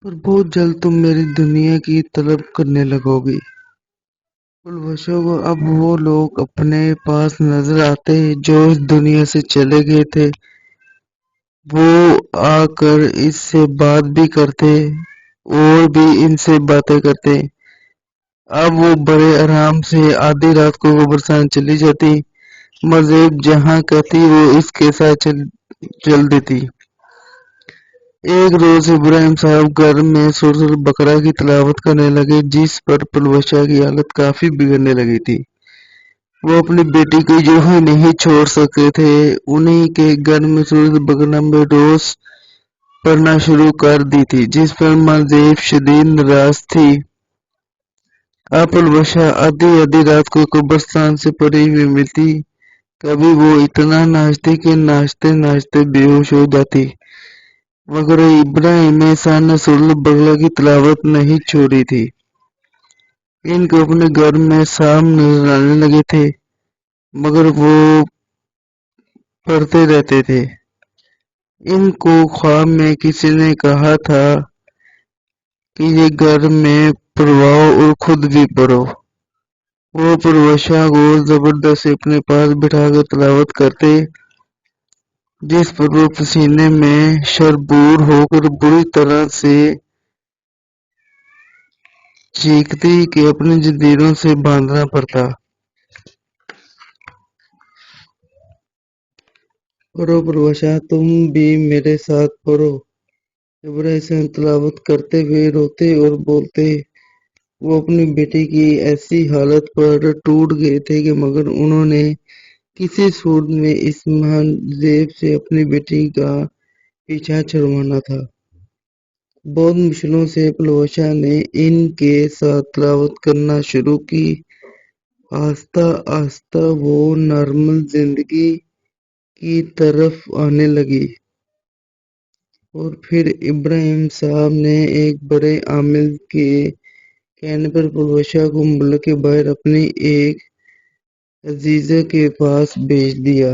پر بہت جلد تم میری دنیا کی طلب کرنے لگوگی۔ الوشا کو اب وہ لوگ اپنے پاس نظر آتے جو اس دنیا سے چلے گئے تھے۔ وہ آ کر اس سے بات بھی کرتے اور بھی ان سے باتیں کرتے۔ اب وہ بڑے آرام سے آدھی رات کو قبرستان چلی جاتی۔ مذہب جہاں کہتی وہ اس کے ساتھ چل دیتی۔ ایک روز ابراہیم صاحب گھر میں سورۃ البقرہ کی تلاوت کرنے لگے، جس پر پلوشا کی حالت کافی بگڑنے لگی تھی۔ وہ اپنی بیٹی کو یوں ہی نہیں چھوڑ سکتے تھے۔ انہی کے گھر میں سورۃ البقرہ میں روز پڑھنا شروع کر دی تھی، جس پر ماں زیب شدید ناراض تھی۔ اب پلوشا آدھی آدھی رات کو قبرستان سے پڑی ہوئی ملتی۔ کبھی وہ اتنا ناچتی کہ ناچتے ناچتے بے ہوش ہو جاتی، مگر ابراہیم صاحب نے سورۃ البقرہ کی تلاوت نہیں چھوڑی تھی۔ ان کو اپنے گھر میں سانپ نظر آنے لگے تھے، مگر وہ پڑھتے رہتے تھے۔ ان کو خواب میں کسی نے کہا تھا کہ یہ گھر میں پڑھواؤ اور خود بھی پڑھو۔ وہ پلوشا کو زبردستی اپنے پاس بٹھا کر تلاوت کرتے، جس پر وہ پسینے میں شربور ہو کر بری طرح سے چیختی کہ اپنی زنجیروں سے باندھنا پڑتا۔ پڑھو پلوشا، تم بھی میرے ساتھ پڑھو۔ ابراہیم صاحب تلاوت کرتے ہوئے روتے اور بولتے۔ وہ اپنی بیٹی کی ایسی حالت پر ٹوٹ گئے تھے کہ مگر انہوں نے کسی صورت میں اس ماں زیب سے اپنی بیٹی کا پیچھا چھڑوانا تھا۔ بہت مشکلوں سے پلوشا نے ان کے ساتھ تلاوت کرنا شروع کی۔ آہستہ آہستہ وہ نارمل زندگی کی طرف آنے لگی، اور پھر ابراہیم صاحب نے ایک بڑے عامل کے کہنے پر پلوشا کو ملک کے باہر اپنی ایک عزیزہ کے پاس بھیج دیا۔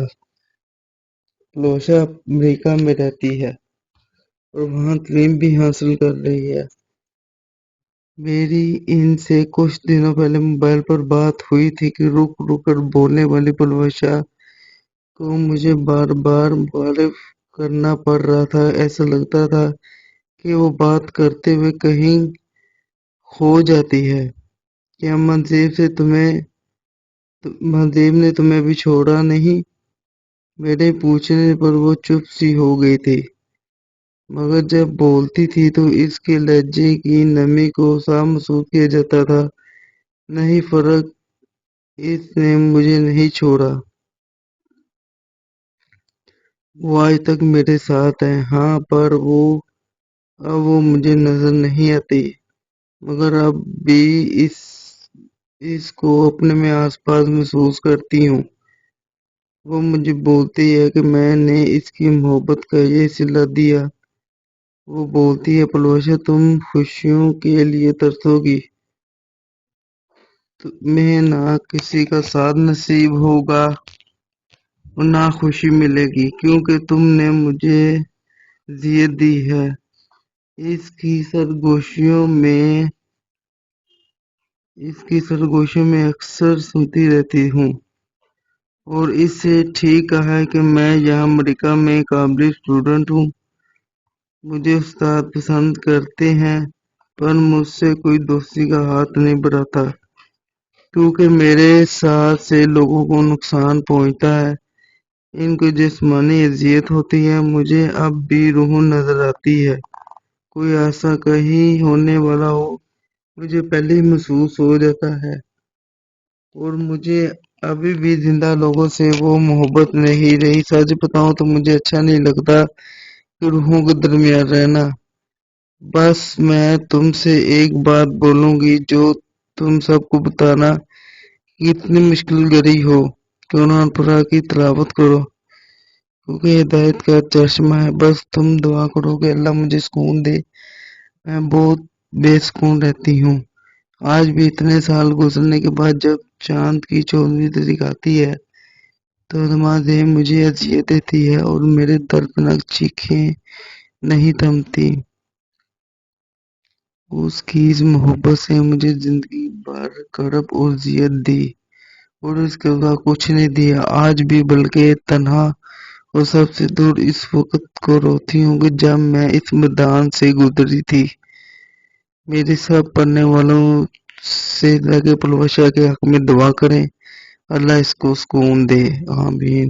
پلوشا امریکہ میں رہتی ہے اور وہاں تعلیم بھی حاصل کر رہی ہے۔ میری ان سے کچھ دنوں پہلے موبائل پر بات ہوئی تھی کہ رک رک کر بولنے والی پلوشا کو مجھے بار بار مخاطب کرنا پڑ رہا تھا۔ ایسا لگتا تھا کہ وہ بات کرتے ہوئے کہیں کھو جاتی ہے۔ کیا ماں زیب نے تمہیں ابھی چھوڑا نہیں؟ میرے پوچھنے پر وہ چپ سی ہو گئی تھی، مگر جب بولتی تھی تو اس کے لہجے کی نمی کو صاف محسوس کیا جاتا تھا۔ نہیں فرق، اس نے مجھے نہیں چھوڑا۔ وہ آج تک میرے ساتھ ہے۔ ہاں، پر اب وہ مجھے نظر نہیں آتی، مگر اب بھی اس کو اپنے میں آس پاس محسوس کرتی ہوں۔ وہ مجھے بولتی ہے کہ میں نے اس کی محبت کا یہ صلہ دیا۔ وہ بولتی ہے پلوشا، تم خوشیوں کے لیے ترسو گی، تمہیں نہ کسی کا ساتھ نصیب ہوگا اور نہ خوشی ملے گی، کیونکہ تم نے مجھے اذیت دی ہے۔ اس کی سرگوشیوں میں اکثر سنتی رہتی ہوں، اور اس سے ٹھیک کہا ہے کہ میں یہاں امریکہ میں قابل اسٹوڈنٹ ہوں۔ مجھے استاد پسند کرتے ہیں، پر مجھ سے کوئی دوستی کا ہاتھ نہیں بڑھاتا، کیونکہ میرے ساتھ سے لوگوں کو نقصان پہنچتا ہے، ان کو جسمانی اذیت ہوتی ہے۔ مجھے اب بھی روح نظر آتی ہے۔ کوئی حادثہ کہیں ہونے والا ہو، مجھے پہلے ہی محسوس ہو جاتا ہے، اور مجھے ابھی بھی زندہ لوگوں سے وہ محبت نہیں رہی۔ سچ بتاؤں تو مجھے اچھا نہیں لگتا کہ روحوں کے درمیان رہنا۔ بس میں تم سے ایک بات بولوں گی جو تم سب کو بتانا، کتنی مشکل گھڑی ہو، قرآن پاک کی تلاوت کرو، کیونکہ ہدایت کا چشمہ ہے۔ بس تم دعا کرو کہ اللہ مجھے سکون دے۔ میں بہت بے سکون رہتی ہوں۔ آج بھی اتنے سال گزرنے کے بعد جب چاند کی 14ویں تاریخ آتی ہے تو ماں زیب مجھے اذیت دیتی ہے اور میری دردناک چیخیں نہیں تھمتی۔ اس کی اس محبت سے مجھے زندگی بھر کرب اور اذیت دی اور اس کے علاوہ کچھ نہیں دیا آج بھی، بلکہ تنہا اور سب سے دور اس وقت کو روتی ہوں کہ جب میں اس میدان سے گزری تھی۔ میرے سب پڑھنے والوں سے لگے پلوشا کے حق میں دعا کریں، اللہ اس کو سکون دے، آمین۔